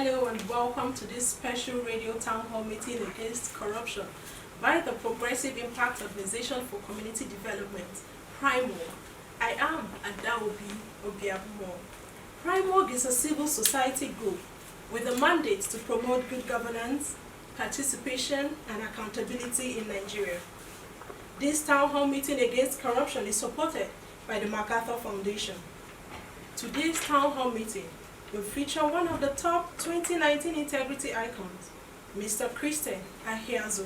Hello and welcome to this special radio town hall meeting against corruption by the Progressive Impact Organization for Community Development, PRIMORG. I am Adaobi Obiabumo. PRIMORG is a civil society group with a mandate to promote good governance, participation and accountability in Nigeria. This town hall meeting against corruption is supported by the MacArthur Foundation. Today's town hall meeting will feature one of the top 2019 integrity icons, Mr. Christian Ahiazo.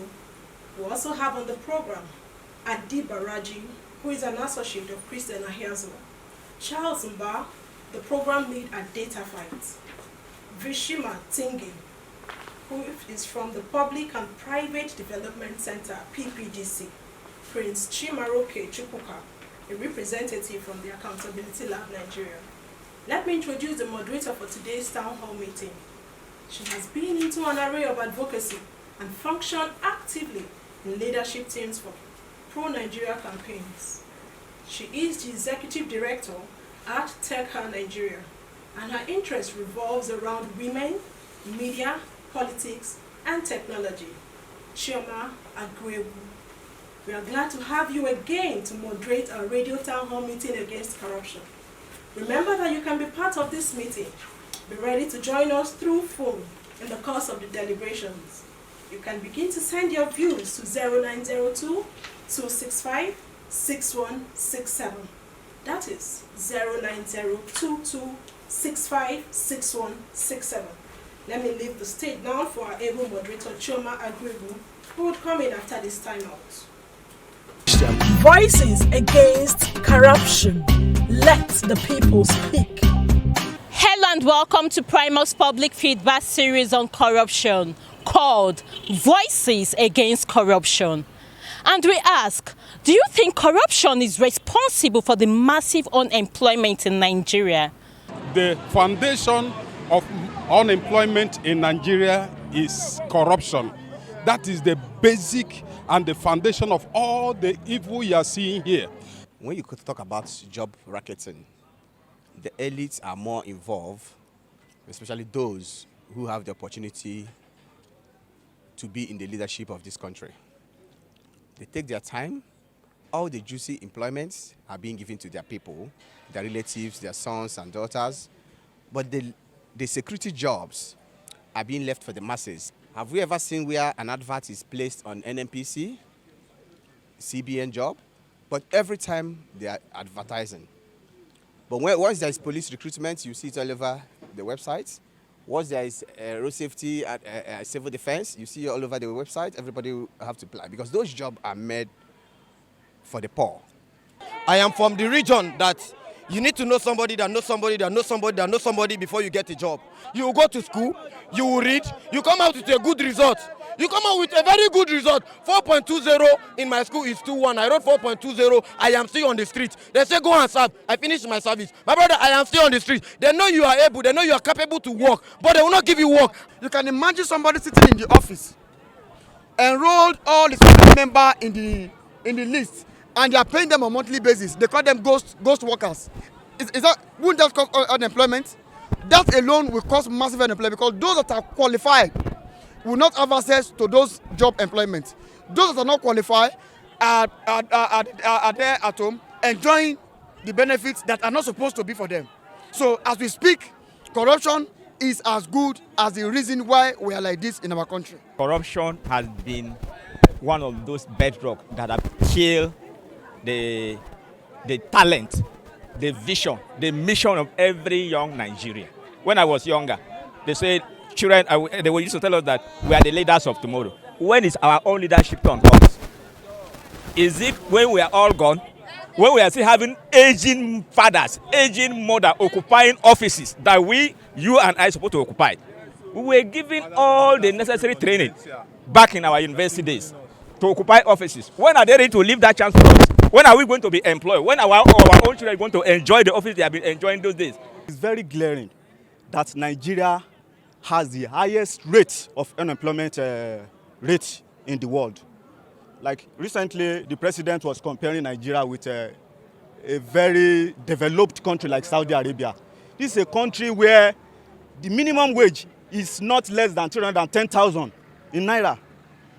We also have on the program Adi Baraji, who is an associate of Christian Ahiazo, Charles Mba, the program lead at Data Fight, Vishima Tingi, who is from the Public and Private Development Center, PPDC, Prince Chimaroke Chukwuka, a representative from the Accountability Lab Nigeria. Let me introduce the moderator for today's town hall meeting. She has been into an array of advocacy and functioned actively in leadership teams for pro-Nigeria campaigns. She is the executive director at TechHer Nigeria, and her interest revolves around women, media, politics, and technology. Chioma Agwebu. We are glad to have you again to moderate our radio town hall meeting against corruption. Remember that you can be part of this meeting. Be ready to join us through phone in the course of the deliberations. You can begin to send your views to 0902-265-6167. That is 0902-265-6167. Let me leave the stage now for our able moderator, Chioma Agwebu, who would come in after this timeout. Voices against corruption. Let the people speak. Hello and welcome to PRIMORG's public feedback series on corruption called Voices Against Corruption. And we ask, do you think corruption is responsible for the massive unemployment in Nigeria? The foundation of unemployment in Nigeria is corruption. That is the basic and the foundation of all the evil you are seeing here. When you could talk about job racketing, the elites are more involved, especially those who have the opportunity to be in the leadership of this country. They take their time. All the juicy employments are being given to their people, their relatives, their sons and daughters. But the security jobs are being left for the masses. Have we ever seen where an advert is placed on NNPC, CBN job? But every time they are advertising. But once there is police recruitment, you see it all over the websites. Once there is road safety and civil defense, you see it all over the website. Everybody will have to apply because those jobs are made for the poor. I am from the region that you need to know somebody that knows somebody that knows somebody that knows somebody before you get a job. You will go to school, you will read, you come out with a good result. You come out with a very good result. 4.20 in my school is 2.1. I wrote 4.20. I am still on the street. They say go and serve. I finished my service. My brother, I am still on the street. They know you are able. They know you are capable to work, but they will not give you work. You can imagine somebody sitting in the office, enrolled all the family members in the list, and they are paying them on a monthly basis. They call them ghost workers. Wouldn't that cause unemployment? That alone will cause massive unemployment because those that are qualified will not have access to those job employments. Those that are not qualified are there at home enjoying the benefits that are not supposed to be for them. So as we speak, corruption is as good as the reason why we are like this in our country. Corruption has been one of those bedrock that have killed the talent, the vision, the mission of every young Nigerian. When I was younger, they said, children, they used to tell us that we are the leaders of tomorrow. When is our own leadership turn comes? Is it when we are all gone? When we are still having aging fathers, aging mother occupying offices that you and I are supposed to occupy? We were given all the necessary training back in our university days to occupy offices. When are they ready to leave that chance for us? When are we going to be employed? When are our own children going to enjoy the office they have been enjoying those days? It's very glaring that Nigeria has the highest rate of unemployment rate in the world. Like recently, the president was comparing Nigeria with a very developed country like Saudi Arabia. This is a country where the minimum wage is not less than 310,000 in Naira.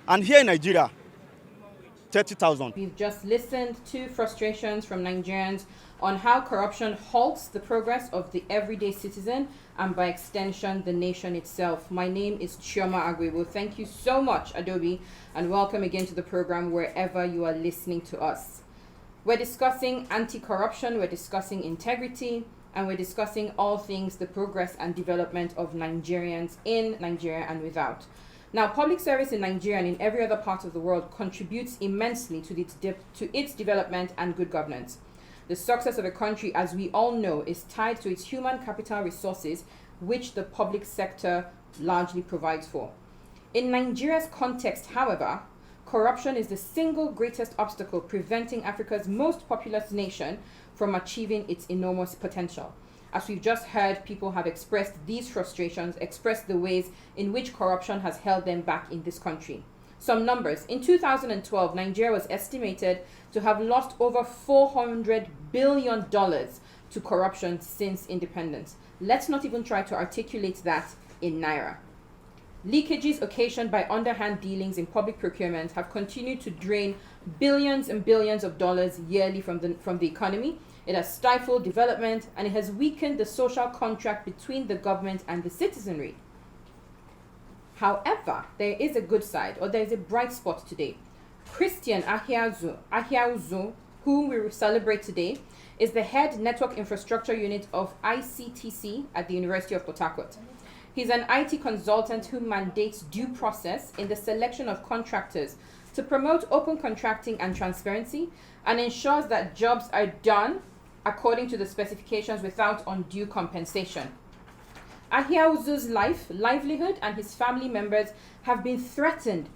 And here in Nigeria, 30,000. We've just listened to frustrations from Nigerians on how corruption halts the progress of the everyday citizen and by extension the nation itself. My name is Chioma Agwebo. Thank you so much, Adobe, and welcome again to the program wherever you are listening to us. We're discussing anti-corruption, we're discussing integrity, and we're discussing all things the progress and development of Nigerians in Nigeria and without. Now, public service in Nigeria and in every other part of the world contributes immensely to its development and good governance. The success of a country, as we all know, is tied to its human capital resources, which the public sector largely provides for. In Nigeria's context, however, corruption is the single greatest obstacle preventing Africa's most populous nation from achieving its enormous potential. As we've just heard, people have expressed these frustrations, expressed the ways in which corruption has held them back in this country. Some numbers. In 2012, Nigeria was estimated to have lost over $400 billion to corruption since independence. Let's not even try to articulate that in Naira. Leakages occasioned by underhand dealings in public procurement have continued to drain billions and billions of dollars yearly from the economy. It has stifled development and it has weakened the social contract between the government and the citizenry. However, there is a good side, or there is a bright spot today. Christian Ahiauzu, whom we will celebrate today, is the head network infrastructure unit of ICTC at the University of Port Harcourt. He's an IT consultant who mandates due process in the selection of contractors to promote open contracting and transparency and ensures that jobs are done according to the specifications without undue compensation. Ahiauzu's livelihood and his family members have been threatened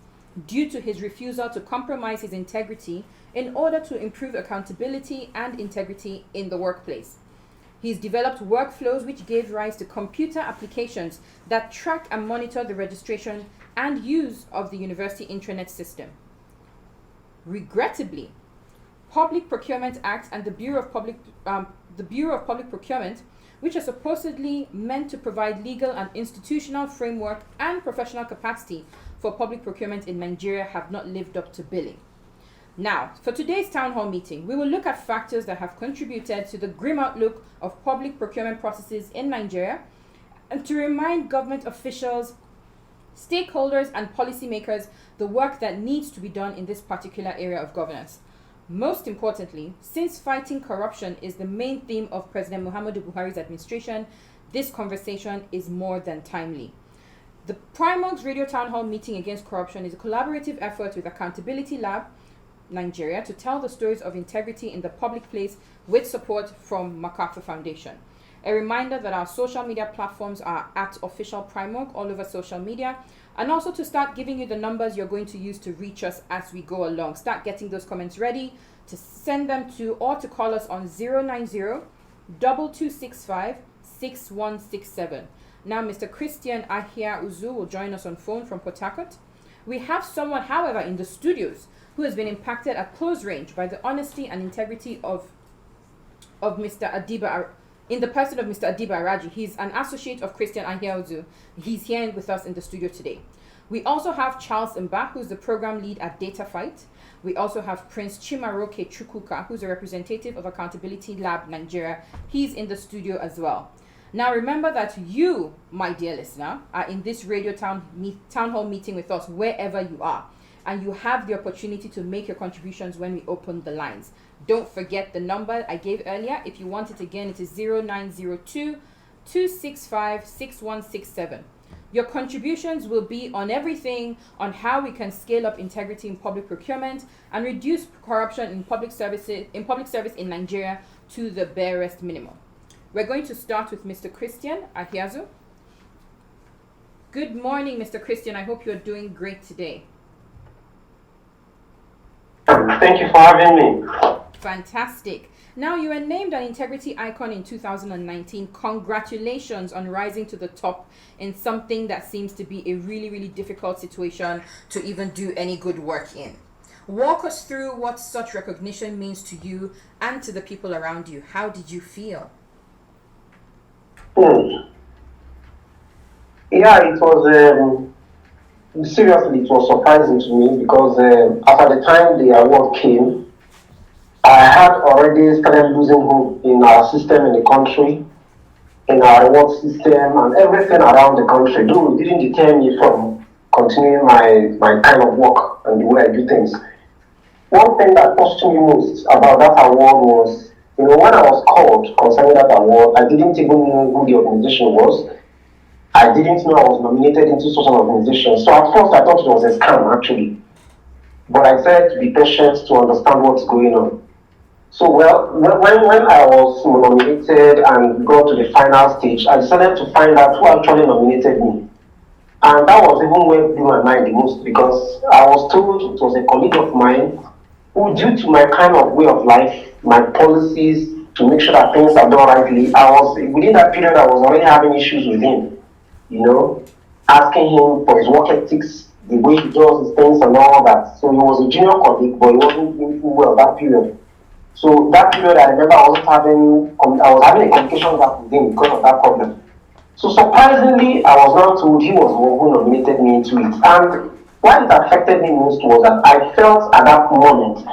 due to his refusal to compromise his integrity in order to improve accountability and integrity in the workplace. He's developed workflows which gave rise to computer applications that track and monitor the registration and use of the university intranet system. Regrettably, Public Procurement Act and the Bureau of Public Procurement, which are supposedly meant to provide legal and institutional framework and professional capacity for public procurement in Nigeria, have not lived up to billing. Now, for today's town hall meeting, we will look at factors that have contributed to the grim outlook of public procurement processes in Nigeria and to remind government officials, stakeholders, and policymakers the work that needs to be done in this particular area of governance. Most importantly, since fighting corruption is the main theme of President Muhammadu Buhari's administration, this conversation is more than timely. The PRIMORGs Radio Town Hall Meeting Against Corruption is a collaborative effort with Accountability Lab Nigeria to tell the stories of integrity in the public place with support from MacArthur Foundation. A reminder that our social media platforms are at official PRIMORG all over social media, and also to start giving you the numbers you're going to use to reach us as we go along. Start getting those comments ready to send them to or to call us on 090-2265-6167. Now, Mr. Christian Ahiauzu will join us on phone from Port Harcourt. We have someone, however, in the studios who has been impacted at close range by the honesty and integrity of Mr. Adiba, in the person of Mr. Adiba Araji. He's an associate of Christian Ahiauzu. He's here with us in the studio today. We also have Charles Mba, who's the program lead at Data Fight. We also have Prince Chimaroke Chukwuka, who's a representative of Accountability Lab Nigeria. He's in the studio as well. Now remember that you, my dear listener, are in this radio town hall meeting with us wherever you are. And you have the opportunity to make your contributions when we open the lines. Don't forget the number I gave earlier. If you want it again, it is 0902-265-6167. Your contributions will be on everything on how we can scale up integrity in public procurement and reduce corruption in public service in Nigeria to the barest minimum. We're going to start with Mr. Christian Ahiauzu. Good morning, Mr. Christian. I hope you're doing great today. Thank you for having me. Fantastic. Now, you were named an integrity icon in 2019. Congratulations on rising to the top in something that seems to be a really, really difficult situation to even do any good work in. Walk us through what such recognition means to you and to the people around you. How did you feel? Yeah, it was seriously, it was surprising to me because after the time the award came, I had already started losing hope in our system in the country, in our reward system, and everything around the country. Though it didn't deter me from continuing my kind of work and the way I do things. One thing that touched me most about that award was, when I was called concerning that award, I didn't even know who the organization was. I didn't know I was nominated into such an organization. So at first I thought it was a scam actually. But I said to be patient to understand what's going on. So well, when I was nominated and got to the final stage, I decided to find out who actually nominated me. And that was even what blew my mind the most because I was told it was a colleague of mine who, due to my kind of way of life, my policies to make sure that things are done rightly, I was within that period I was already having issues with him, asking him for his work ethics, the way he does his things and all that. So he was a junior colleague, but he wasn't doing too well that period. So that period I remember I was having a communication gap with him because of that problem. So surprisingly, I was now told he was the one who nominated me into it. And why it affected me most was that I felt at that moment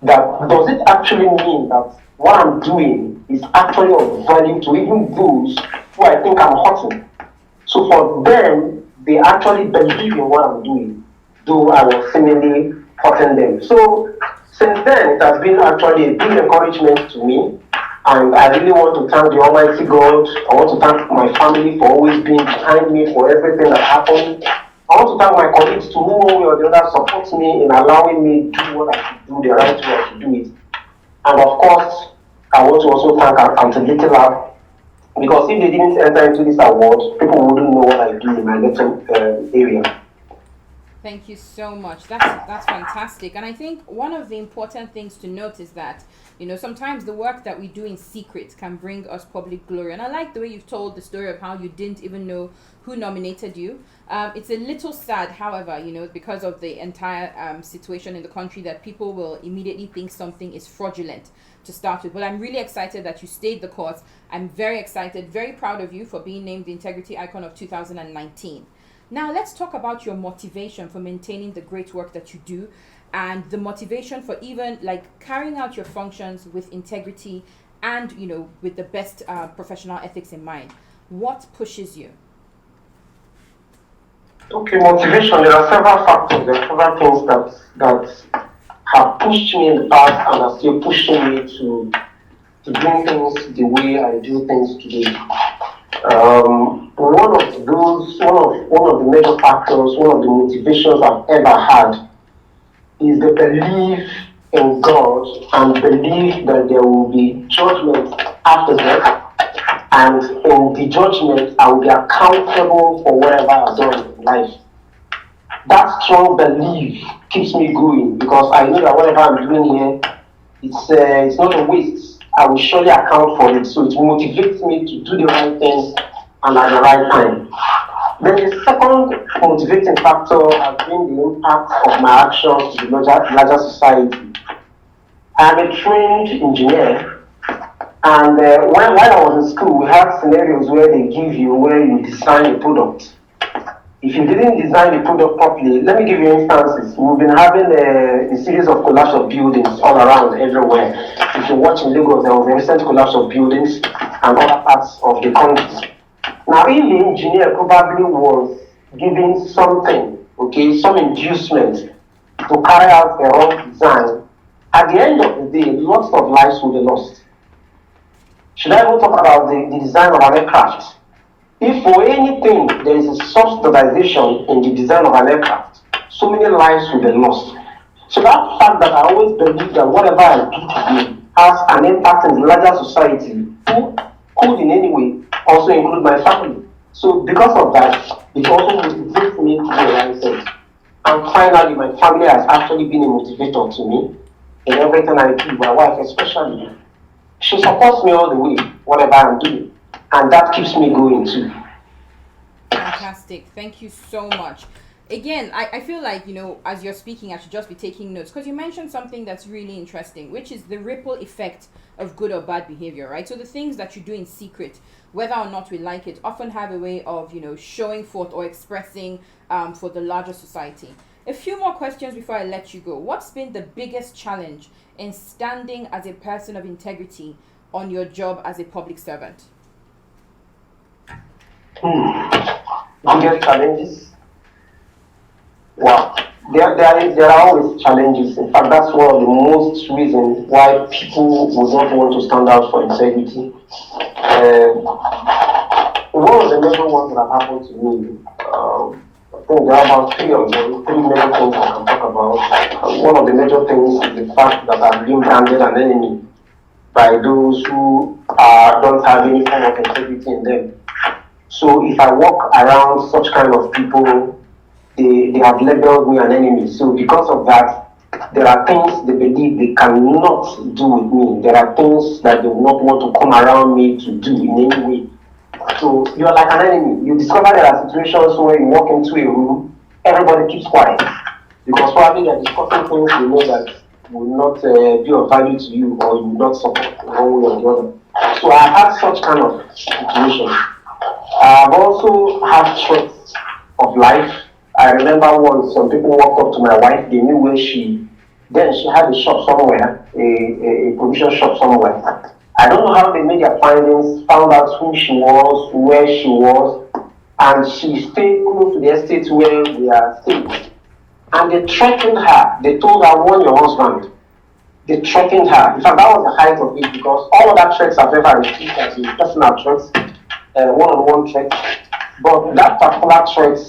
that does it actually mean that what I'm doing is actually of value to even those who I think I'm hurting. So for them, they actually believe in what I'm doing, though I was seemingly hurting them. So since then, it has been actually a big encouragement to me. And I really want to thank the Almighty God. I want to thank my family for always being behind me for everything that happened. I want to thank my colleagues to who one way or the other support me in allowing me to do what I should do, the right way I should do it. And of course, I want to also thank Accountability Lab because if they didn't enter into this award, people wouldn't know what I do in my little area. Thank you so much. That's fantastic. And I think one of the important things to note is that, sometimes the work that we do in secret can bring us public glory. And I like the way you've told the story of how you didn't even know who nominated you. It's a little sad, however, because of the entire situation in the country, that people will immediately think something is fraudulent to start with. But I'm really excited that you stayed the course. I'm very excited, very proud of you for being named the Integrity Icon of 2019. Now, let's talk about your motivation for maintaining the great work that you do and the motivation for even carrying out your functions with integrity and, with the best professional ethics in mind. What pushes you? Okay, motivation. There are several factors. There are several things that have pushed me in the past and are still pushing me to do things the way I do things today. One of the major factors, one of the motivations I've ever had is the belief in God and belief that there will be judgment after death, and in the judgment I will be accountable for whatever I've done in life. That strong belief keeps me going because I know that whatever I'm doing here, it's not a waste. I will surely account for it. So it motivates me to do the right things and at the right time. Then the second motivating factor has been the impact of my actions to the larger society. I'm a trained engineer, and while I was in school, we had scenarios where you design a product. If you didn't design the product properly, let me give you instances. We've been having a series of collapse of buildings all around, everywhere. If you watch in Lagos, there was a recent collapse of buildings and other parts of the country. Now, if the engineer probably was given something, some inducement to carry out a wrong design, at the end of the day, lots of lives will be lost. Should I even talk about the design of an aircraft? If for anything there is a subsidization in the design of an aircraft, so many lives will be lost. So that fact that I always believe that whatever I do today has an impact in the larger society, who could in any way also include my family. So because of that, it also motivates me to do the right thing. And finally, my family has actually been a motivator to me in everything I do, my wife especially. She supports me all the way, whatever I'm doing. And that keeps me going too. Fantastic. Thank you so much. Again, I feel like, as you're speaking, I should just be taking notes, because you mentioned something that's really interesting, which is the ripple effect of good or bad behavior, right? So the things that you do in secret, whether or not we like it, often have a way of, showing forth or expressing for the larger society. A few more questions before I let you go. What's been the biggest challenge in standing as a person of integrity on your job as a public servant? Biggest challenges? Wow. There are always challenges. In fact, that's one of the most reasons why people would not want to stand out for integrity. One of the major ones that have happened to me, I think there are about three of them, three major things I can talk about. One of the major things is the fact that I've been branded an enemy by those who don't have any form of integrity in them. So if I walk around such kind of people, they have labeled me an enemy. So because of that, there are things they believe they cannot do with me. There are things that they will not want to come around me to do in any way. So you are like an enemy. You discover there are situations where you walk into a room, everybody keeps quiet. Because probably they are discussing things you know that will not be of value to you, or you will not support one way or the other. So I have had such kind of situations. I've also had threats of life. I remember once some people walked up to my wife, they knew where she had a shop somewhere, a provision shop somewhere. I don't know how they made their findings, found out who she was, where she was, and she stayed close to the estate where we are staying. And they threatened her. They told her, warn your husband. They threatened her. In fact, that was the height of it, because all of that threats I've ever received as a personal threats, one-on-one threats. But that particular threat,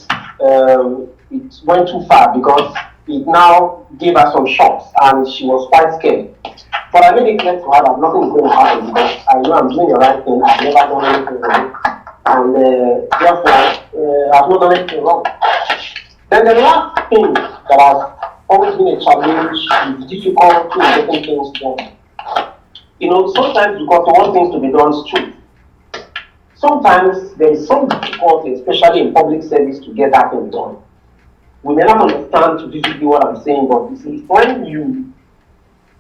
it went too far, because it now gave her some shocks, and she was quite scared. But I made it clear to her that nothing is going to happen, because I know I'm doing the right thing. I've never done anything wrong, and therefore I've not done anything wrong. Then the last thing that has always been a challenge is difficulty in getting things done. Sometimes because we want things to be done straight. Sometimes there is some difficulty, especially in public service, to get that thing done. We may not understand vividly what I'm saying, but you see, when you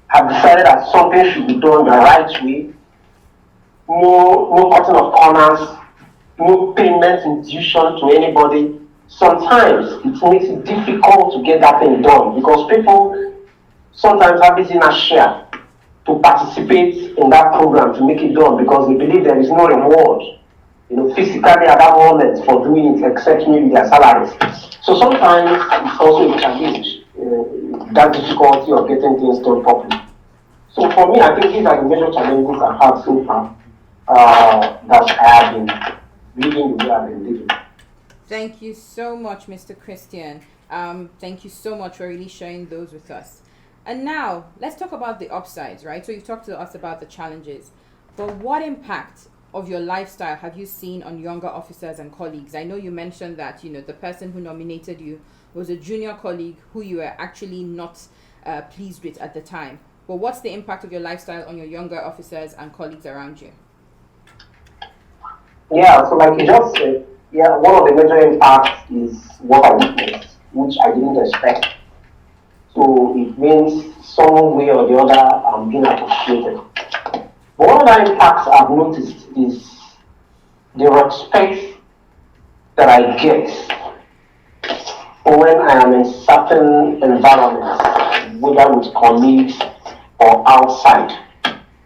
have decided that something should be done the right way, no cutting of corners, no payment intuition to anybody, sometimes it makes it difficult to get that thing done, because people sometimes have this inertia to participate in that program to make it done, because they believe there is no reward, physically at that moment for doing it, except maybe their salaries. So sometimes it's also a challenge, that difficulty of getting things done properly. So for me, I think these are the major challenges I've had so far, that I have been living the way I've been living. Thank you so much, Mr. Christian. Thank you so much for really sharing those with us. And now, let's talk about the upsides, right? So you've talked to us about the challenges, but what impact of your lifestyle have you seen on younger officers and colleagues? I know you mentioned that, the person who nominated you was a junior colleague who you were actually not pleased with at the time. But what's the impact of your lifestyle on your younger officers and colleagues around you? Yeah, so like you just said, one of the major impacts is what I witnessed, which I didn't expect. So it means some way or the other I'm being appreciated. But one of the impacts I've noticed is the respect that I get when I am in certain environments, whether with colleagues or outside.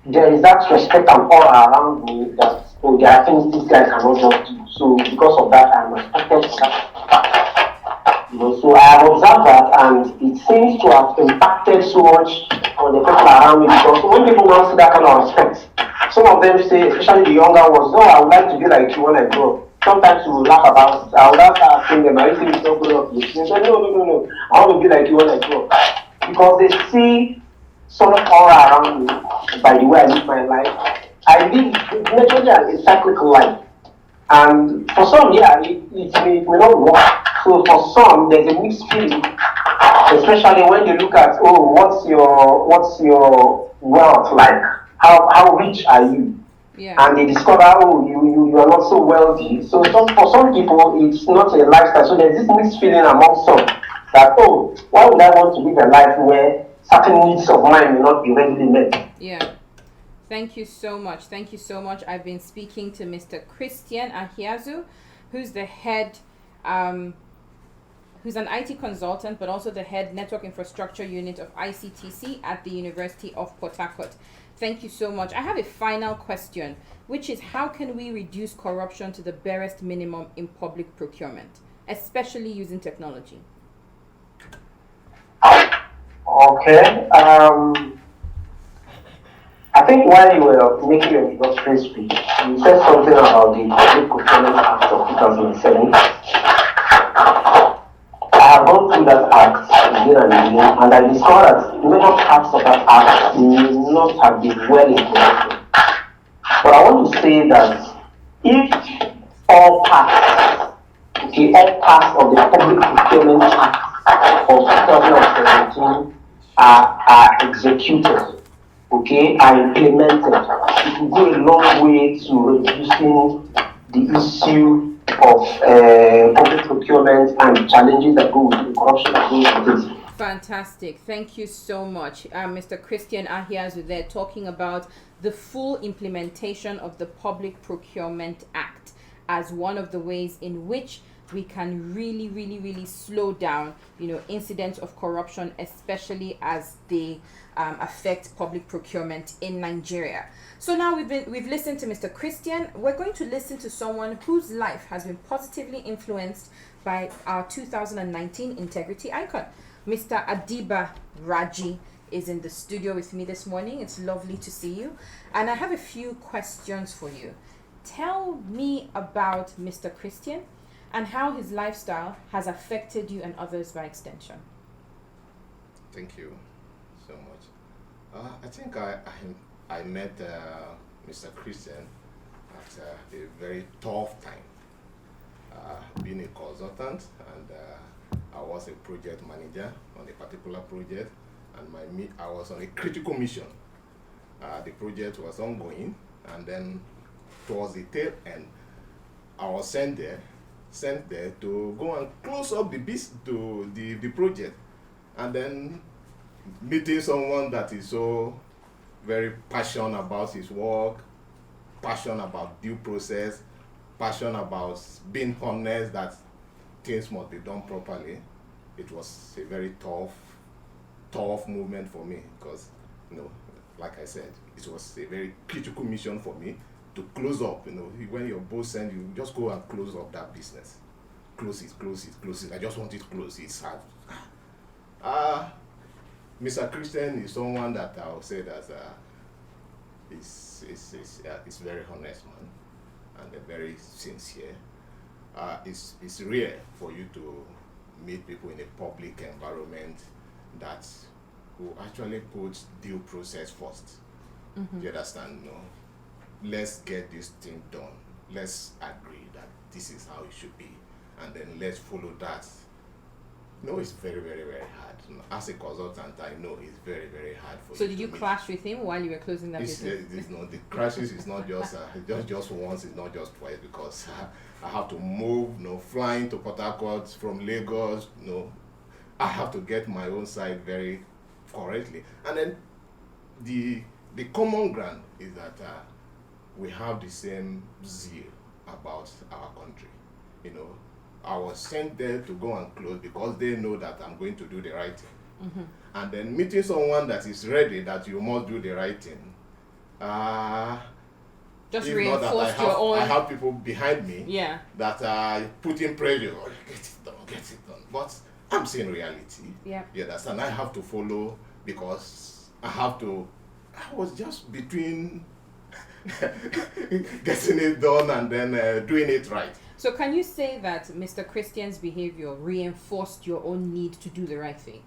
There is that respect and aura around me that, there are things these guys cannot just do. So because of that, I'm respected for that. So I have observed that, and it seems to have impacted so much on the people around me, because when people now see that kind of respect, some of them say, especially the younger ones, no, I would like to be like you when I grow up. Sometimes we will laugh about it. I would have asking them, are you saying it's not good enough? They say, no. I want to be like you when I grow up. Because they see some aura around me by the way I live my life. I live naturally a cyclical life. And for some, it may not work. So for some, there's a mixed feeling, especially when they look at, what's your wealth like? How rich are you? and they discover, oh, you are not so wealthy. So for some people, it's not a lifestyle. So there's this mixed feeling among some that, oh, why would I want to live a life where certain needs of mine will not be readily met? Yeah. Thank you so much. Thank you so much. I've been speaking to Mr. Christian Ahiazu, who's the head, who's an IT consultant, but also the head network infrastructure unit of ICTC at the University of Port Harcourt. Thank you so much. I have a final question, which is how can we reduce corruption to the barest minimum in public procurement, especially using technology? Okay. I think while you were making your introductory speech, you said something about the Public Procurement Act of 2007. I have gone through that act again and again, and I discovered that major parts of that act may not have been well implemented. But I want to say that if all parts of the Public Procurement Act of 2017 are executed, are implemented, it will go a long way to reducing the issue of public procurement and challenges that go with the corruption that goes with it. Fantastic. Thank you so much. Mr. Christian Ahiazu there talking about the full implementation of the Public Procurement Act as one of the ways in which we can really slow down, incidents of corruption, especially as they affect public procurement in Nigeria. So now we've listened to Mr. Christian. We're going to listen to someone whose life has been positively influenced by our 2019 integrity icon. Mr. Adiba Raji is in the studio with me this morning. It's lovely to see you. And I have a few questions for you. Tell me about Mr. Christian and how his lifestyle has affected you and others by extension. Thank you so much. I think I met Mr. Christian at a very tough time, being a consultant, and I was a project manager on a particular project, and I was on a critical mission. The project was ongoing, and then towards the tail end, I was sent there to go and close up the project, and then meeting someone that is so very passionate about his work, passionate about due process, passionate about being honest, that things must be done properly. It was a very tough movement for me because, like I said, it was a very critical mission for me to close up. When your boss sends you, just go and close up that business. Close it. I just want it closed. It's hard. Mr. Christian is someone that I would say that is very honest man and very sincere. It's rare for you to meet people in a public environment that who actually put due process first. Mm-hmm. You understand? Let's get this thing done. Let's agree that this is how it should be, and then let's follow that. It's very, very, very hard. As a consultant, I know it's very, very hard for you. So did you clash with him while you were closing that business? The crashes is not just just once, it's not just twice, because I have to move, flying to Port Harcourt from Lagos, I have to get my own side very correctly. And then the common ground is that we have the same zeal about our country. I was sent there to go and close because they know that I'm going to do the right thing. Mm-hmm. And then meeting someone that is ready that you must do the right thing. Just reinforce your own. I have people behind me that are putting pressure. Oh, get it done. But I'm seeing reality. Yeah. You understand? I have to follow because I was just between getting it done and then doing it right. So can you say that Mr. Christian's behavior reinforced your own need to do the right thing?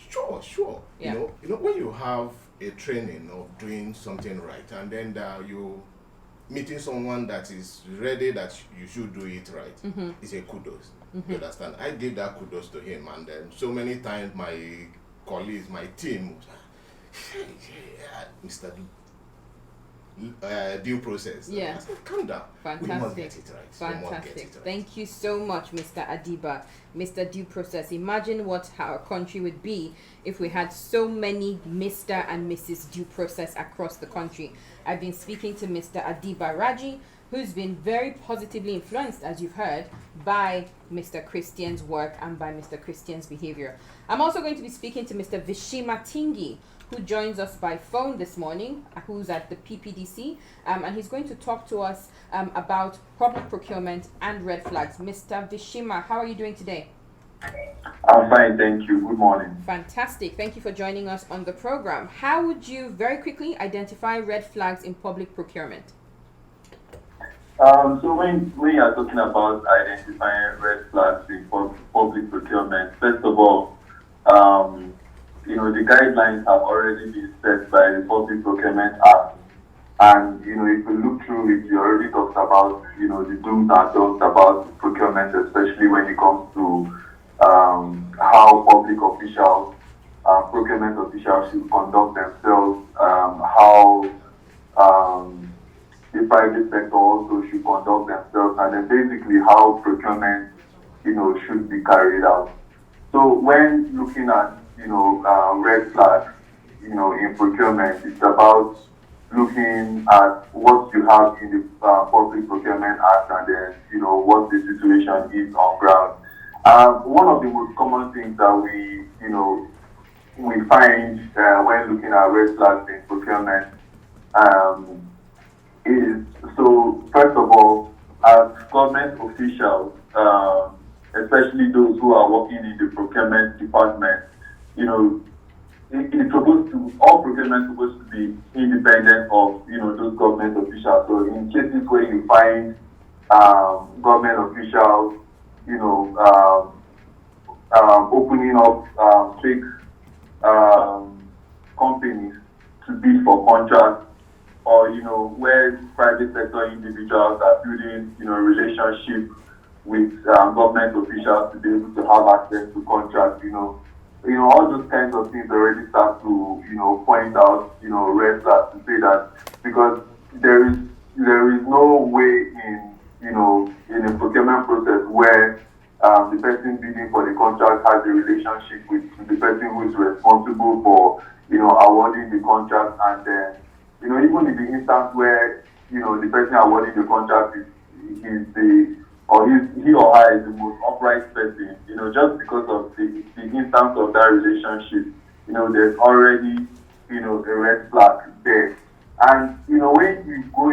Sure. Yeah. When you have a training of doing something right, and then you meeting someone that is ready that you should do it right, mm-hmm. It's a kudos. Mm-hmm. You understand? I give that kudos to him, and then so many times my colleagues, my team, Mr. due process. Yeah. I said, calm down. We must get it right. We must get it right. Thank you so much, Mr. Adiba. Mr. Due Process. Imagine what our country would be if we had so many Mr. and Mrs. Due Process across the country. I've been speaking to Mr. Adiba Raji, who's been very positively influenced, as you've heard, by Mr. Christian's work and by Mr. Christian's behavior. I'm also going to be speaking to Mr. Vishima Tingi, who joins us by phone this morning, who's at the PPDC, and he's going to talk to us about public procurement and red flags. Mr. Vishima, how are you doing today? I'm fine, thank you. Good morning. Fantastic. Thank you for joining us on the program. How would you very quickly identify red flags in public procurement? So when we are talking about identifying red flags in public procurement, first of all, the guidelines have already been set by the Public Procurement Act. And, if you look through it, you already talked about, the do's and don'ts about procurement, especially when it comes to how public officials, procurement officials should conduct themselves, how the private sector also should conduct themselves, and then basically how procurement, should be carried out. So when looking at, red flags, in procurement, it's about looking at what you have in the Public Procurement Act and then, what the situation is on ground. One of the most common things that we find when looking at red flags in procurement is, so first of all, as government officials, especially those who are working in the procurement department, it's supposed to, all procurement is supposed to be independent of, those government officials. So in cases where you find government officials, opening up fake companies to bid for contracts, or, where private sector individuals are building, relationship with government officials to be able to have access to contracts, all those kinds of things already start to, point out, red flags to say that, because there is no way in a procurement process where the person bidding for the contract has a relationship with the person who is responsible for, awarding the contract, and then, even in the instance where, the person awarding the contract he or her is the most upright person, just because of the instance of that relationship, there's already, a red flag there. And, when you go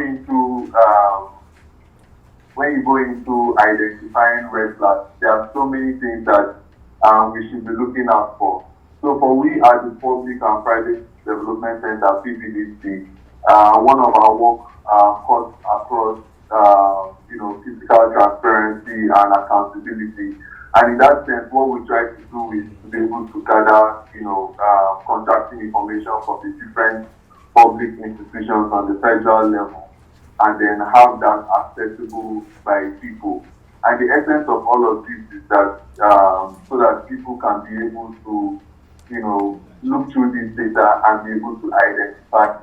into identifying red flags, there are so many things that we should be looking out for. So for we at the Public and Private Development Center, PPDC, one of our work cuts across fiscal transparency and accountability. And in that sense, what we try to do is to be able to gather, contracting information from the different public institutions on the federal level, and then have that accessible by people. And the essence of all of this is that so that people can be able to, look through this data and be able to identify.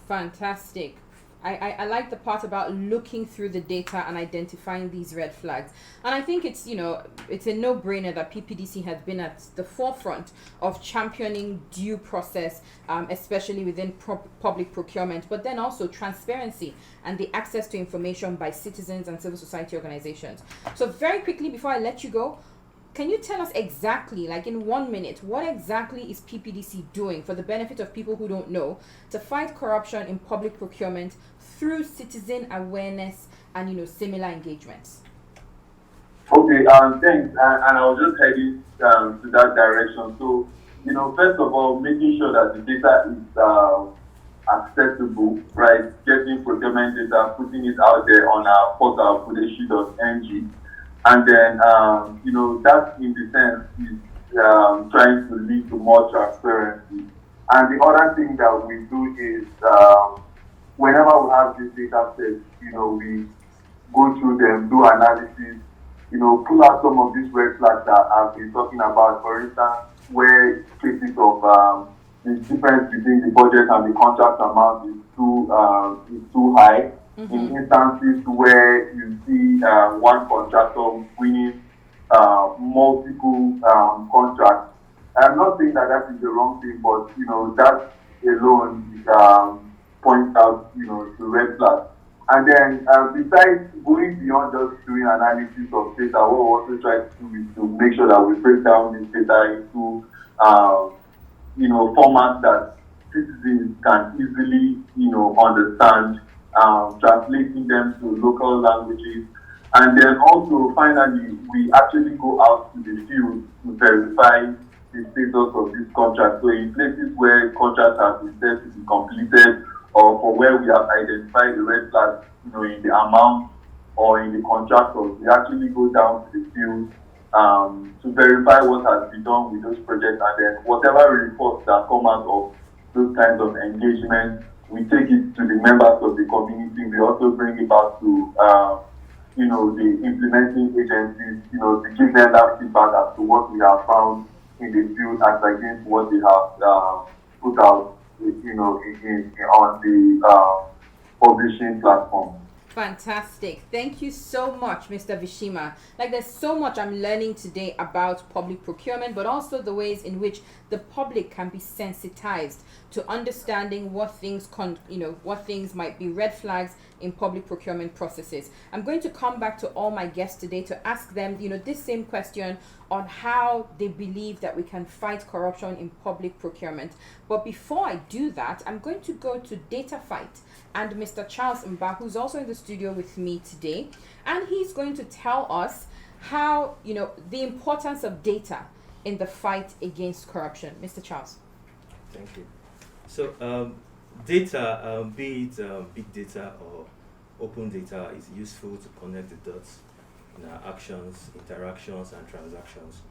Fantastic. I like the part about looking through the data and identifying these red flags. And I think it's, it's a no-brainer that PPDC has been at the forefront of championing due process, especially within public procurement, but then also transparency and the access to information by citizens and civil society organizations. So very quickly, before I let you go, can you tell us exactly, like in 1 minute, what exactly is PPDC doing for the benefit of people who don't know to fight corruption in public procurement through citizen awareness and, similar engagements? Okay, thanks. And I was just heading to that direction. So, first of all, making sure that the data is accessible, right? Getting procurement data, putting it out there on our portal, pudeshi.ng. And then, that in the sense is trying to lead to more transparency. And the other thing that we do is, whenever we have these data sets, we go through them, do analysis, pull out some of these red flags that I've been talking about. For instance, where cases of, the difference between the budget and the contract amount is too high. In instances where you see one contractor winning multiple contracts. I'm not saying that that is the wrong thing, but that alone points out to red flags. And then besides going beyond just doing analysis of data, what we also try to do is to make sure that we break down this data into formats that citizens can easily understand, translating them to local languages. And then also, finally, we actually go out to the field to verify the status of this contract. So in places where contracts have been said to be completed, or for where we have identified the red flags, in the amount or in the contractors, we actually go down to the field to verify what has been done with those projects, and then whatever reports that come out of those kinds of engagements, we take it to the members of the community. We also bring it back to the implementing agencies, to give them that feedback as to what we have found in the field as against what they have put out, on the publishing platform. Fantastic. Thank you so much, Mr. Vishima. There's so much I'm learning today about public procurement, but also the ways in which the public can be sensitized to understanding what things might be red flags in public procurement processes. I'm going to come back to all my guests today to ask them, this same question on how they believe that we can fight corruption in public procurement. But before I do that, I'm going to go to Data Fight and Mr. Charles Mba, who's also in the studio with me today, and he's going to tell us how, the importance of data in the fight against corruption. Mr. Charles. Thank you. So, data, be it big data or open data, is useful to connect the dots in our actions, interactions, and transactions.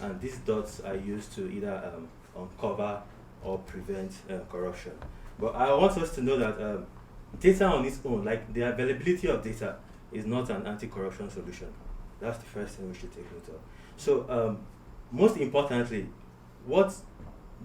And these dots are used to either uncover or prevent corruption. But I want us to know that data on its own, like the availability of data, is not an anti-corruption solution. That's the first thing we should take note of. So, most importantly, what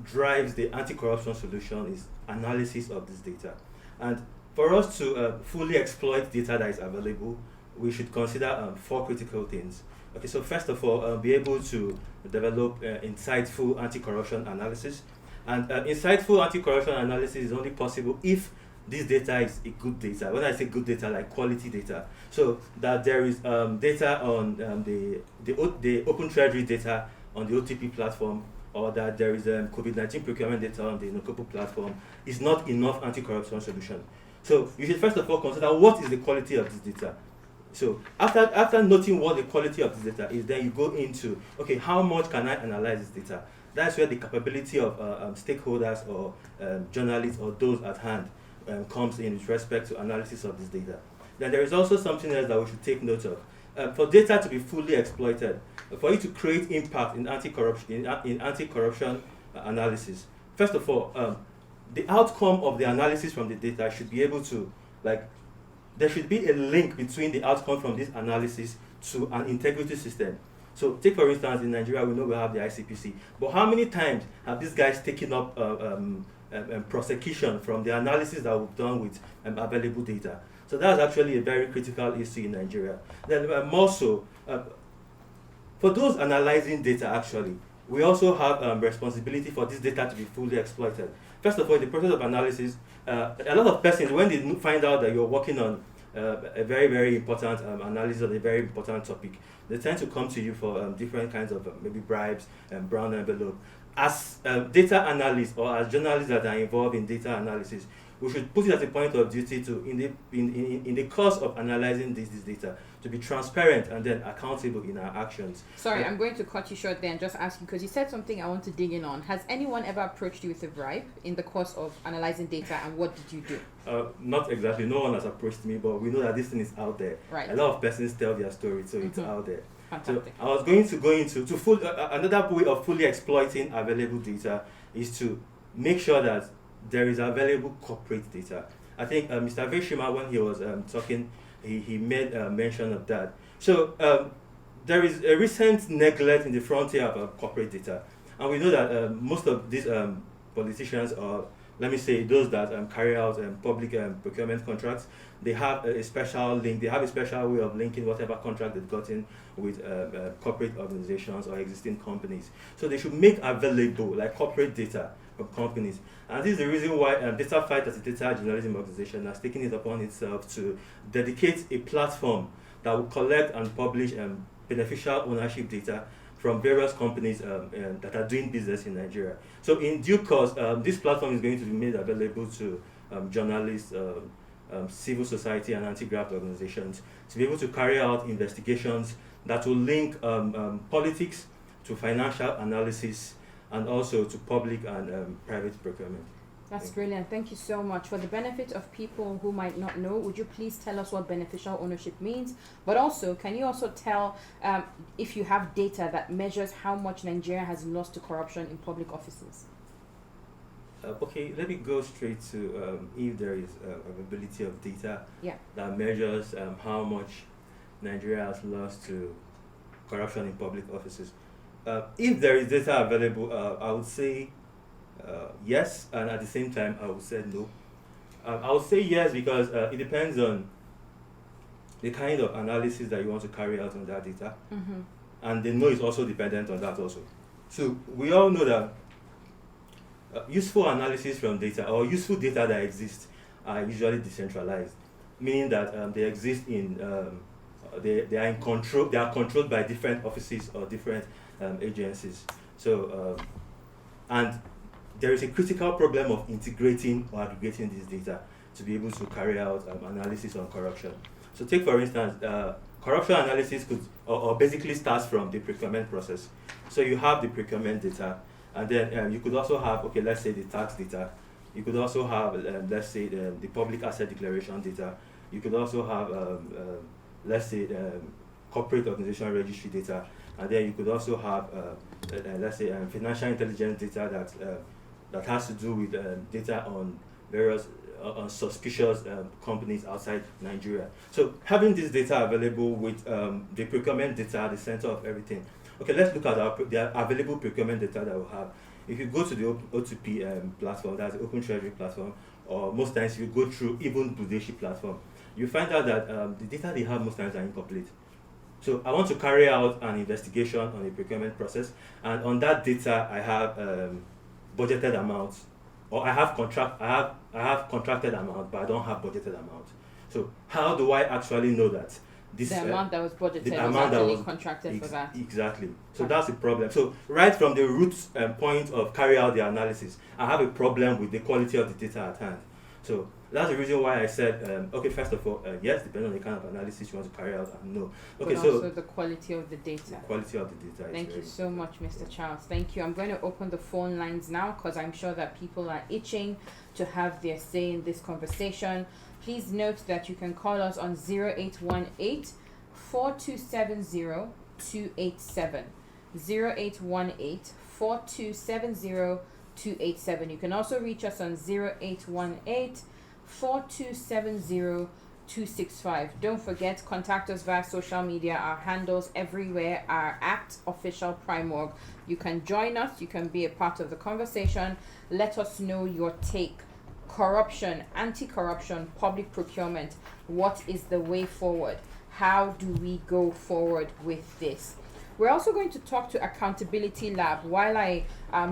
drives the anti-corruption solution is analysis of this data. And for us to fully exploit data that is available, we should consider 4 critical things. Okay, so first of all, be able to develop insightful anti-corruption analysis. And insightful anti-corruption analysis is only possible if this data is a good data. When I say good data, like quality data. So that there is data on the Open Treasury data on the OTP platform, or that there is COVID-19 procurement data on the Nokopo platform, is not enough anti-corruption solution. So you should first of all consider what is the quality of this data. So after noting what the quality of this data is, then you go into, okay, how much can I analyze this data? That's where the capability of stakeholders or journalists or those at hand comes in with respect to analysis of this data. Then there is also something else that we should take note of. For data to be fully exploited, for you to create impact in anti-corruption analysis, first of all, the outcome of the analysis from the data should be able to, there should be a link between the outcome from this analysis to an integrity system. So take for instance, in Nigeria, we know we have the ICPC, but how many times have these guys taken up prosecution from the analysis that we've done with available data? So that's actually a very critical issue in Nigeria. Then more so, for those analyzing data actually, we also have responsibility for this data to be fully exploited. First of all, in the process of analysis, a lot of persons, when they find out that you're working on a very, very important analysis of a very important topic, they tend to come to you for different kinds of maybe bribes and brown envelope. As data analysts or as journalists that are involved in data analysis, we should put it as a point of duty to, in the course of analyzing this data, to be transparent and then accountable in our actions. Sorry, I'm going to cut you short there and just ask you, because you said something I want to dig in on. Has anyone ever approached you with a bribe in the course of analyzing data, and what did you do? Not exactly. No one has approached me, but we know that this thing is out there. Right. A lot of persons tell their story, so it's out there. Fantastic. So I was going to go into another way of fully exploiting available data is to make sure that there is available corporate data. I think Mr. Vishima, when he was talking, he made mention of that. So there is a recent neglect in the frontier of corporate data, and we know that most of these politicians, or let me say those that carry out public procurement contracts, they have a special link. They have a special way of linking whatever contract they've gotten with corporate organizations or existing companies. So they should make available like corporate data from companies. And this is the reason why Data Fight, as a data journalism organization, has taken it upon itself to dedicate a platform that will collect and publish beneficial ownership data from various companies that are doing business in Nigeria. So in due course, this platform is going to be made available to journalists, civil society and anti-graft organizations to be able to carry out investigations that will link politics to financial analysis and also to public and private procurement. That's brilliant. Thank you so much. For the benefit of people who might not know, would you please tell us what beneficial ownership means? But also, can you also tell if you have data that measures how much Nigeria has lost to corruption in public offices? Okay, let me go straight to if there is availability of data that measures how much Nigeria has lost to corruption in public offices. If there is data available, I would say yes, and at the same time I would say no. I would say yes because it depends on the kind of analysis that you want to carry out on that data, and the no is also dependent on that also. So we all know that useful analysis from data or useful data that exists are usually decentralized, meaning that they exist in they are in control. They are controlled by different offices or different agencies. So and there is a critical problem of integrating or aggregating this data to be able to carry out analysis on corruption. So take for instance, corruption analysis could or basically starts from the procurement process. So you have the procurement data, and then you could also have, okay, let's say the tax data. You could also have, let's say, the public asset declaration data. You could also have, let's say, corporate organization registry data. And then you could also have, let's say, financial intelligence data that has to do with data on various suspicious companies outside Nigeria. So having this data available with the procurement data at the center of everything. Okay, let's look at the available procurement data that we have. If you go to the O2P platform, that's the Open Treasury platform, or most times you go through even Budeshi platform, you find out that the data they have most times are incomplete. So I want to carry out an investigation on the procurement process, and on that data I have budgeted amounts, or I have contracted amount, but I don't have budgeted amount. So how do I actually know that this the amount that was budgeted the was amount actually that was contracted for that? Exactly. So that's the problem. So right from the root point of carry out the analysis, I have a problem with the quality of the data at hand. So that's the reason why I said, okay, first of all, yes, depending on the kind of analysis you want to carry out, and no. Okay, but so also the quality of the data. The quality of the data. Thank you so much, Mr. Charles. Thank you. I'm going to open the phone lines now because I'm sure that people are itching to have their say in this conversation. Please note that you can call us on 0818 4270 287. 0818 4270 287. You can also reach us on 0818 4270 265. Don't forget, contact us via social media. Our handles everywhere are @official PRIMORG. You can join us. You can be a part of the conversation. Let us know your take. Corruption, anti-corruption, public procurement. What is the way forward? How do we go forward with this? We're also going to talk to Accountability Lab. While I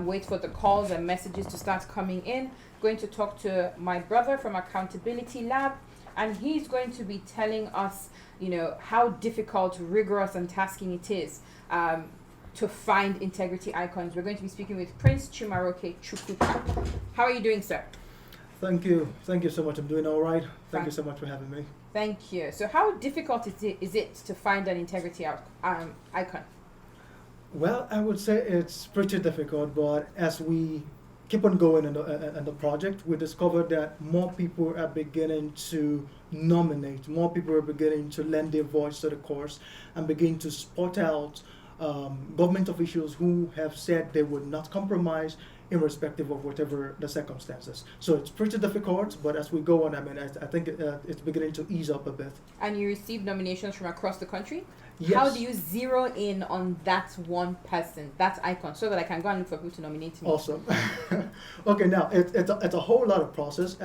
wait for the calls and messages to start coming in, going to talk to my brother from Accountability Lab, and he's going to be telling us, how difficult, rigorous, and tasking it is to find integrity icons. We're going to be speaking with Prince Chimaroke Chukwuka. How are you doing, sir? Thank you. Thank you so much. I'm doing all right. Thank you so much for having me. Thank you. So how difficult is it to find an integrity icon? Well, I would say it's pretty difficult, but as we keep on going in the project, we discovered that more people are beginning to nominate, more people are beginning to lend their voice to the cause and begin to spot out government officials who have said they would not compromise irrespective of whatever the circumstances. So it's pretty difficult, but as we go on, I think it's beginning to ease up a bit. And you received nominations from across the country? Yes. How do you zero in on that one person, that icon, so that I can go and look for people to nominate me? Awesome. Okay, now it's a whole lot of process.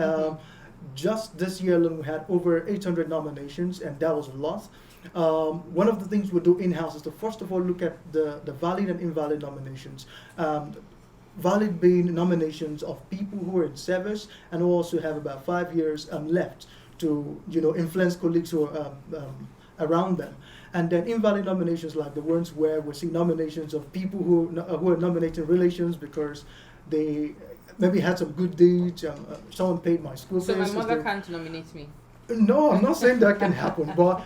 Just this year alone, we had over 800 nominations, and that was a lot. One of the things we do in-house is to first of all look at the valid and invalid nominations. Valid being nominations of people who are in service and who also have about 5 years left to influence colleagues who are around them. And then invalid nominations like the ones where we see nominations of people who are nominating relations because they maybe had some good deeds, someone paid my school fees. So my mother can't nominate me? No, I'm not saying that can happen, but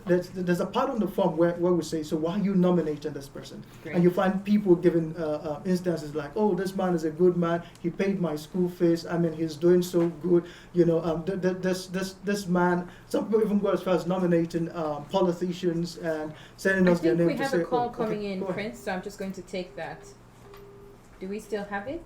there's a part on the form where we say, so why are you nominating this person? Great. And you find people giving instances like, oh, this man is a good man, he paid my school fees, I mean, he's doing so good, this man, some people even go as far as nominating politicians and sending us their name to say, I think we have a call oh, coming okay, in, go ahead. Prince, so I'm just going to take that. Do we still have it?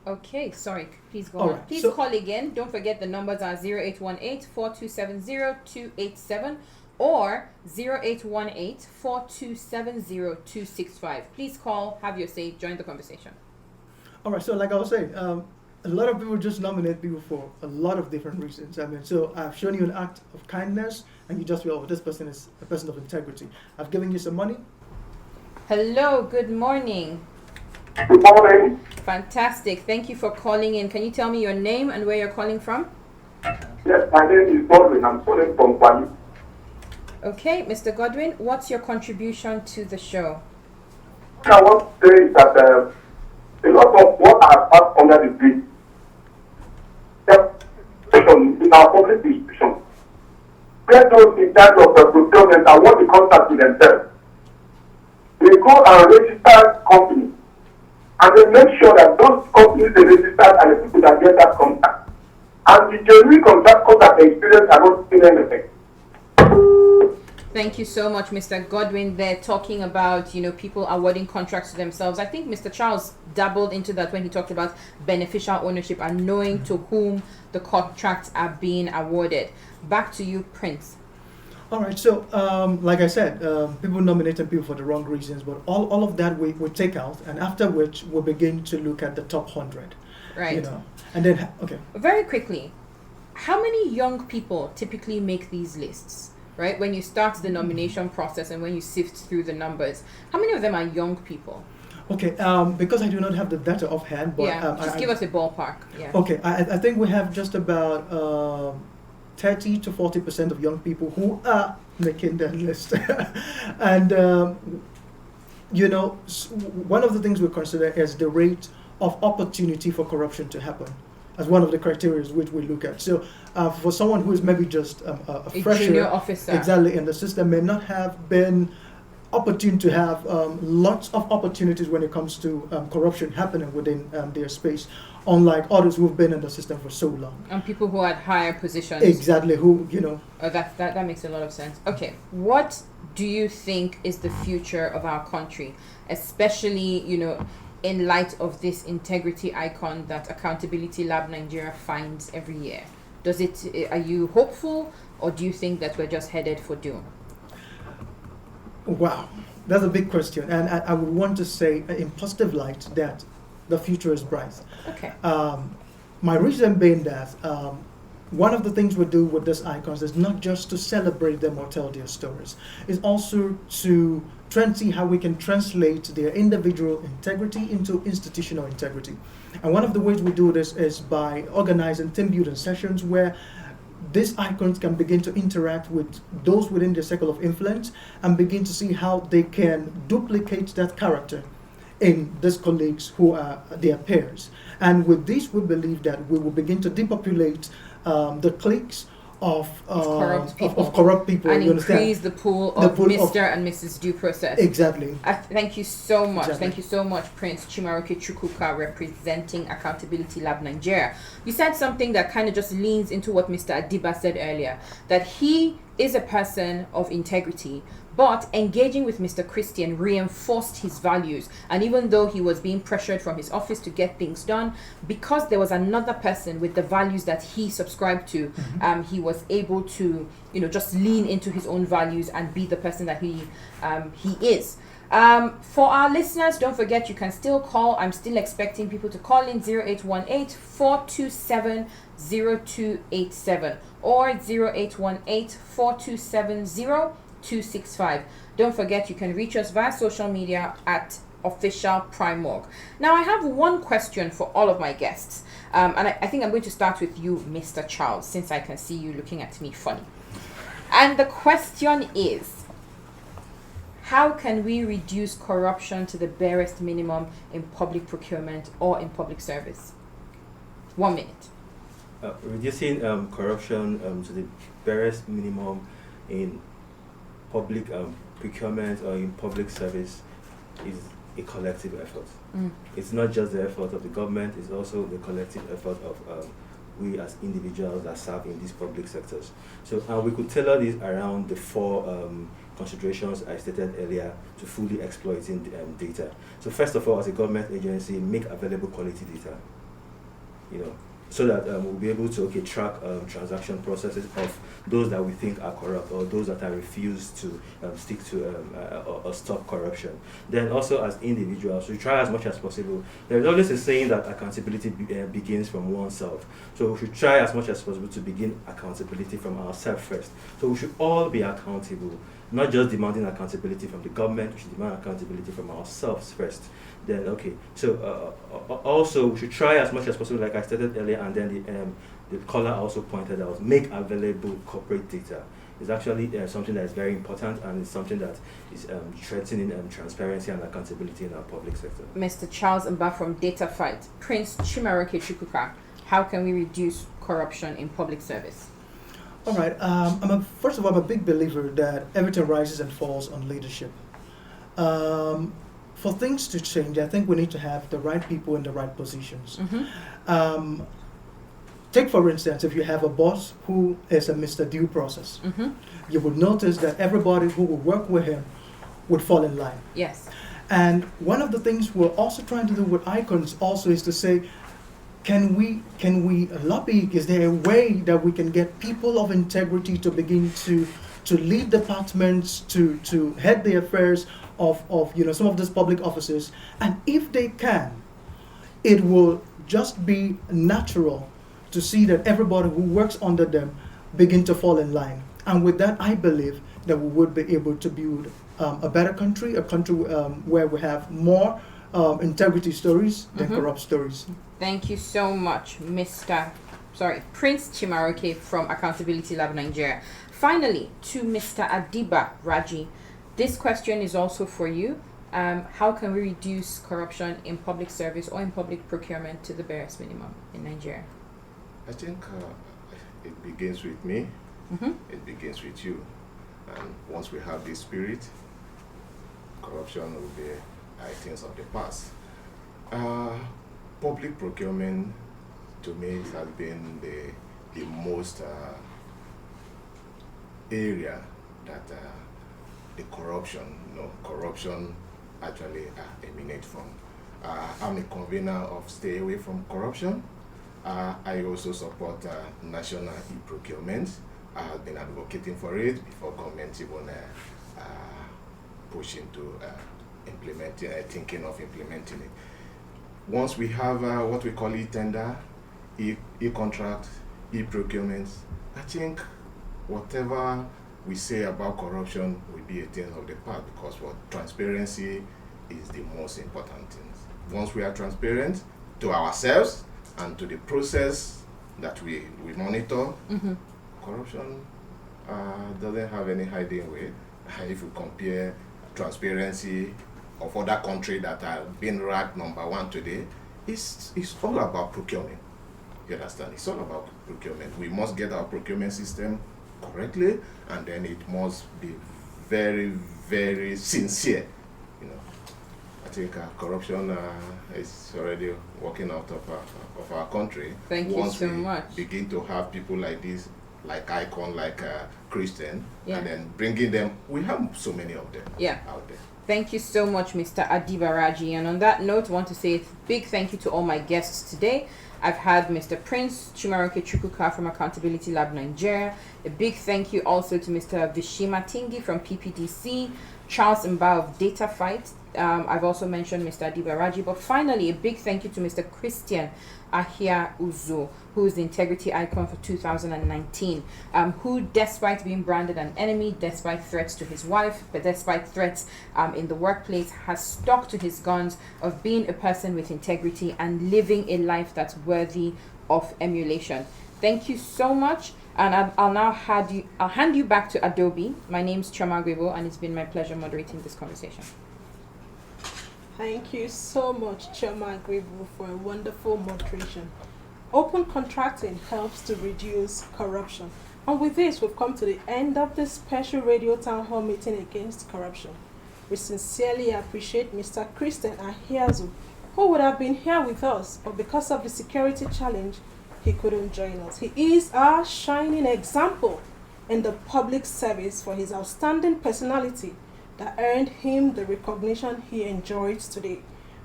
Okay, sorry, please go on. Right, Please so call again. Don't forget the numbers are 0818-4270-287 or 0818-4270-265. Please call, have your say, join the conversation. All right, so like I was saying, a lot of people just nominate people for a lot of different reasons. I mean, so I've shown you an act of kindness, and you just feel, oh, this person is a person of integrity. I've given you some money. Hello, good morning. Good morning. Fantastic. Thank you for calling in. Can you tell me your name and where you're calling from? Yes, my name is Godwin. I'm calling from Kwani. Okay, Mr. Godwin, what's your contribution to the show? What I want to say is that a lot of what I have passed under the bridge in our public institutions, get those in terms of the procurement and what they contact with themselves. They go and register companies, and they make sure that those companies they register are the people that get that contract. And the genuine contractors that they experience are not doing anything. Thank you so much, Mr. Godwin. They're talking about, people awarding contracts to themselves. I think Mr. Charles dabbled into that when he talked about beneficial ownership and knowing to whom the contracts are being awarded. Back to you, Prince. All right, so like I said, people nominating people for the wrong reasons, but all of that we take out, and after which we'll begin to look at the top 100. Right. And then, okay. Very quickly, how many young people typically make these lists, right? When you start the nomination process and when you sift through the numbers, how many of them are young people? Okay, because I do not have the data offhand, but just give us a ballpark. Yeah. Okay, I think we have just about 30 to 40% of young people who are making that list. And, one of the things we consider is the rate of opportunity for corruption to happen as one of the criteria which we look at. So for someone who is maybe just a fresher, junior officer, exactly, in the system, may not have been opportune to have lots of opportunities when it comes to corruption happening within their space, unlike others who've been in the system for so long. And people who had higher positions. Exactly, who. Oh, that makes a lot of sense. Okay, what do you think is the future of our country, especially, in light of this integrity icon that Accountability Lab Nigeria finds every year? Are you hopeful, or do you think that we're just headed for doom? Wow, that's a big question, and I would want to say in positive light that the future is bright. Okay. My reason being that one of the things we do with these icons is not just to celebrate them or tell their stories. It's also to try and see how we can translate their individual integrity into institutional integrity. And one of the ways we do this is by organizing team building sessions where these icons can begin to interact with those within their circle of influence and begin to see how they can duplicate that character in these colleagues who are their peers. And with this, we believe that we will begin to depopulate the cliques of corrupt people, and you increase the pool of Mr. and Mrs. Due Process. Exactly. Thank you so much. Exactly. Thank you so much, Prince Chimaroke Chukwuka, representing Accountability Lab Nigeria. You said something that kind of just leans into what Mr. Adiba said earlier, that he is a person of integrity, but engaging with Mr. Christian reinforced his values. And even though he was being pressured from his office to get things done, because there was another person with the values that he subscribed to, he was able to, just lean into his own values and be the person that he is. For our listeners, don't forget you can still call. I'm still expecting people to call in 0818-427-0287 or 0818-427-0265. Don't forget you can reach us via social media at official PRIMORG. Now I have one question for all of my guests, and I think I'm going to start with you, Mr. Charles, since I can see you looking at me funny. And the question is, how can we reduce corruption to the barest minimum in public procurement or in public service? 1 minute. Reducing corruption to the barest minimum in public procurement or in public service is a collective effort. It's not just the effort of the government, it's also the collective effort of we as individuals that serve in these public sectors. So we could tailor this around the 4 considerations I stated earlier to fully exploiting data. So first of all, as a government agency, make available quality data, so that we'll be able to track transaction processes of those that we think are corrupt or those that are refused to stick to or stop corruption. Then also as individuals, we try as much as possible. There's always a saying that accountability begins from oneself. So we should try as much as possible to begin accountability from ourselves first. So we should all be accountable, not just demanding accountability from the government, we should demand accountability from ourselves first. Then also we should try as much as possible, like I stated earlier, and then the caller also pointed out, make available corporate data. It's actually something that is very important, and it's something that is strengthening transparency and accountability in our public sector. Mr. Charles Mba from Data Fight. Prince Chimaroke Chukwuka, how can we reduce corruption in public service? All right. First of all, I'm a big believer that everything rises and falls on leadership. For things to change, I think we need to have the right people in the right positions. Take, for instance, if you have a boss who is a Mr. Due Process, you would notice that everybody who will work with him would fall in line. Yes. And one of the things we're also trying to do with icons also is to say, can we lobby? Is there a way that we can get people of integrity to begin to lead departments, to head the affairs of some of these public offices? And if they can, it will just be natural to see that everybody who works under them begin to fall in line. And with that, I believe that we would be able to build a better country, a country where we have more integrity stories than corrupt stories. Thank you so much, Prince Chimaroke from Accountability Lab Nigeria. Finally, to Mr. Adiba Raji, this question is also for you. How can we reduce corruption in public service or in public procurement to the barest minimum in Nigeria? I think it begins with me. It begins with you. And once we have this spirit, corruption will be things of the past. Public procurement, to me, has been the most area that the corruption actually emanate from. I'm a convener of Stay Away from Corruption. I also support national e-procurement. I have been advocating for it before government even pushing to thinking of implementing it. Once we have what we call e-tender, e-contract, e-procurement, I think whatever we say about corruption will be a thing of the past, because transparency is the most important thing. Once we are transparent to ourselves and to the process that we monitor, corruption doesn't have any hiding way. If you compare transparency of other countries that are being ranked #1 today, it's all about procurement. You understand? It's all about procurement. We must get our procurement system correctly, and then it must be very, very sincere. I think corruption is already working out of our country. Thank you so much. Once we begin to have people like this like icon, like Christian, Yeah. and then bringing them. We have so many of them out there. Thank you so much, Mr. Adibaraji. And on that note, I want to say a big thank you to all my guests today. I've had Mr. Prince Chimaroke Chukwuka from Accountability Lab Nigeria. A big thank you also to Mr. Vishima Tingi from PPDC, Charles Mba of Data Fight. I've also mentioned Mr. Adibaraji. But finally, a big thank you to Mr. Christian Ahia Uzo, who is the integrity icon for 2019, who, despite being branded an enemy, despite threats to his wife, but despite threats in the workplace, has stuck to his guns of being a person with integrity and living a life that's worthy of emulation. Thank you so much, and I'll now hand you back to Adobe. My name's Chioma Agwebo, and it's been my pleasure moderating this conversation. Thank you so much, Chioma Agwebo, for a wonderful moderation. Open contracting helps to reduce corruption. And with this, we've come to the end of this special radio town hall meeting against corruption. We sincerely appreciate Mr. Christian Ahiazu, who would have been here with us, but because of the security challenge, he couldn't join us. He is our shining example in the public service for his outstanding personality that earned him the recognition he enjoys today.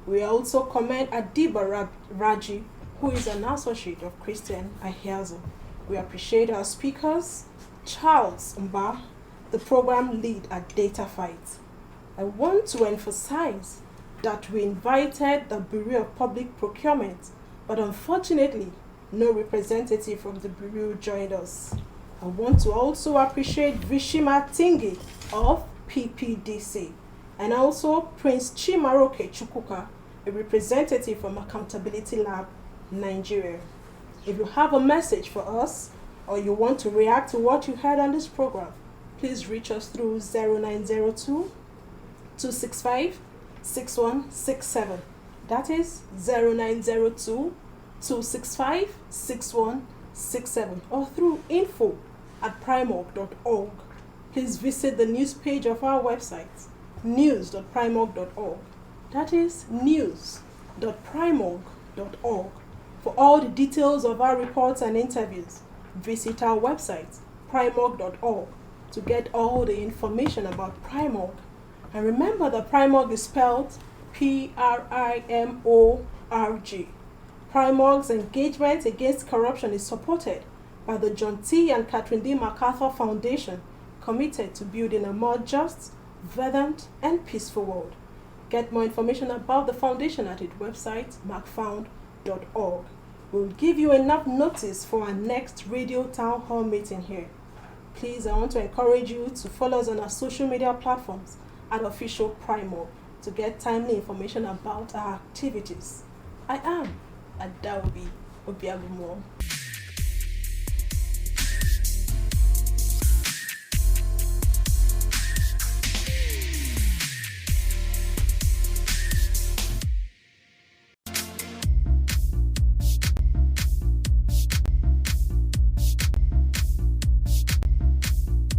We also commend Adiba Raji, who is an associate of Christian Ahiazu. We appreciate our speakers, Charles Mba, the program lead at Data Fight. I want to emphasize that we invited the Bureau of Public Procurement, but unfortunately, no representative from the Bureau joined us. I want to also appreciate Vishima Tingi of PPDC, and also Prince Chimaroke Chukwuka, a representative from Accountability Lab Nigeria. If you have a message for us, or you want to react to what you heard on this program, please reach us through 0902-265-6167. That is 0902-265-6167, or through info@primorg.org. Please visit the news page of our website, news.primorg.org. That is news.primorg.org. For all the details of our reports and interviews, visit our website, primorg.org, to get all the information about Primorg. And remember that Primorg is spelled P-R-I-M-O-R-G. Primorg's engagement against corruption is supported by the John T. and Catherine D. MacArthur Foundation, committed to building a more just, verdant, and peaceful world. Get more information about the foundation at its website, macfound.org. We'll give you enough notice for our next radio town hall meeting here. Please, I want to encourage you to follow us on our social media platforms at Official Primorg to get timely information about our activities. I am Adaobi Obiagumo.